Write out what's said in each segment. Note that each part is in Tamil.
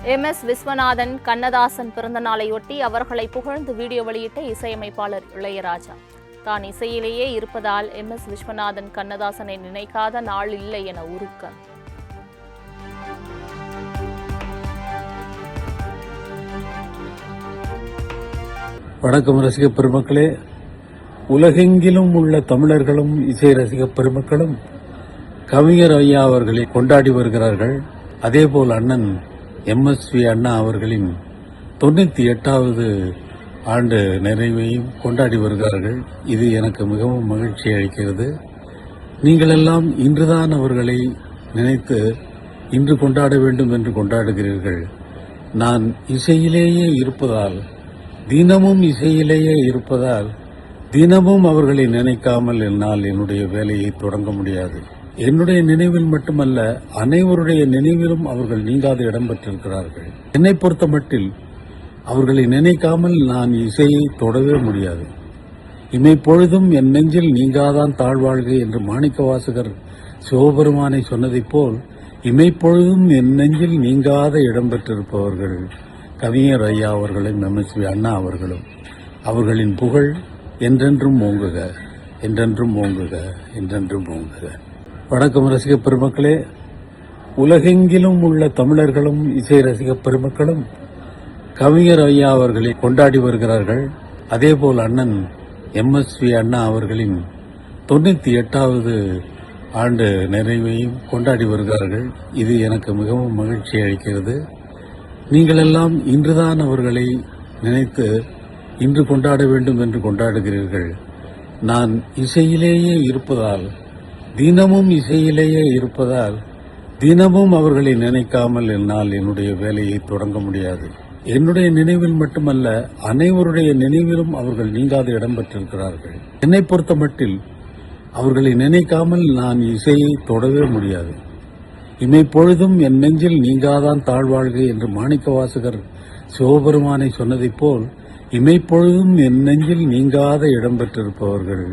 MS விஸ்வநாதன், கண்ணதாசன் பிறந்த நாளையொட்டி அவர்களை புகழ்ந்து வீடியோ வெளியிட்ட இசையமைப்பாளர் இளையராஜா. தான் இசையிலேயே இருப்பதால் MS விஸ்வநாதன், கண்ணதாசனை நினைக்காத நாள் இல்லை என உருக்கம். வணக்கம் ரசிக பெருமக்களே. உலகெங்கிலும் உள்ள தமிழர்களும் இசை ரசிக பெருமக்களும் கவிஞர் ஐயா அவர்களை கொண்டாடி வருகிறார்கள். அதேபோல் அண்ணன் MSV அண்ணா அவர்களின் 98வது ஆண்டு நிறைவையும் கொண்டாடி வருகிறார்கள். இது எனக்கு மிகவும் மகிழ்ச்சி அளிக்கிறது. நீங்கள் எல்லாம் இன்றுதான் அவர்களை நினைத்து இன்று கொண்டாட வேண்டும் என்று கொண்டாடுகிறீர்கள். நான் இசையிலேயே இருப்பதால், தினமும் இசையிலேயே இருப்பதால், தினமும் அவர்களை நினைக்காமல் என்னால் என்னுடைய வேலையை தொடங்க முடியாது. என்னுடைய நினைவில் மட்டுமல்ல, அனைவருடைய நினைவிலும் அவர்கள் நீங்காத இடம் பெற்றிருக்கிறார்கள். என்னை பொறுத்த மட்டில் அவர்களை நினைக்காமல் நான் இசையை தொடவே முடியாது. இமைப்பொழுதும் என் நெஞ்சில் நீங்காதான் தாழ்வாழ்க என்று மாணிக்க வாசகர் சிவபெருமானை சொன்னதைப் போல், இமைப்பொழுதும் என் நெஞ்சில் நீங்காத இடம் பெற்றிருப்பவர்கள் கவிஞர் ஐயா அவர்களும் MSV அண்ணா அவர்களும். அவர்களின் புகழ் என்றென்றும் ஓங்குக, என்றென்றும் ஓங்குக, என்றென்றும் ஓங்குக. வணக்கம் ரசிக பெருமக்களே. உலகெங்கிலும் உள்ள தமிழர்களும் இசை ரசிக பெருமக்களும் கவிஞர் ஐயா அவர்களை கொண்டாடி வருகிறார்கள். அதேபோல் அண்ணன் MSV அண்ணா அவர்களின் 98வது ஆண்டு நிறைவையும் கொண்டாடி வருகிறார்கள். இது எனக்கு மிகவும் மகிழ்ச்சி அளிக்கிறது. நீங்கள் எல்லாம் இன்றுதான் அவர்களை நினைத்து இன்று கொண்டாட வேண்டும் என்று கொண்டாடுகிறீர்கள். நான் இசையிலேயே இருப்பதால், தினமும் இசையிலேயே இருப்பதால், தினமும் அவர்களை நினைக்காமல் என்னால் என்னுடைய வேலையை தொடங்க முடியாது. என்னுடைய நினைவில் மட்டுமல்ல, அனைவருடைய நினைவிலும் அவர்கள் நீங்காத இடம் பெற்றிருக்கிறார்கள். என்னை பொறுத்த மட்டில் அவர்களை நினைக்காமல் நான் இசையை தொடவே முடியாது. இமைப்பொழுதும் என் நெஞ்சில் நீங்காதான் தாழ்வாழ்க என்று மாணிக்க வாசகர் சிவபெருமானை சொன்னதைப் போல், இமைப்பொழுதும் என் நெஞ்சில் நீங்காத இடம் பெற்றிருப்பவர்கள்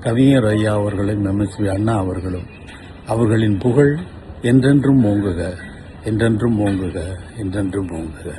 கவிஞர் ஐயா அவர்களும் MSV அண்ணா அவர்களும். அவர்களின் புகழ் என்றென்றும் ஓங்குக, என்றென்றும் ஓங்குக, என்றென்றும் ஓங்குக.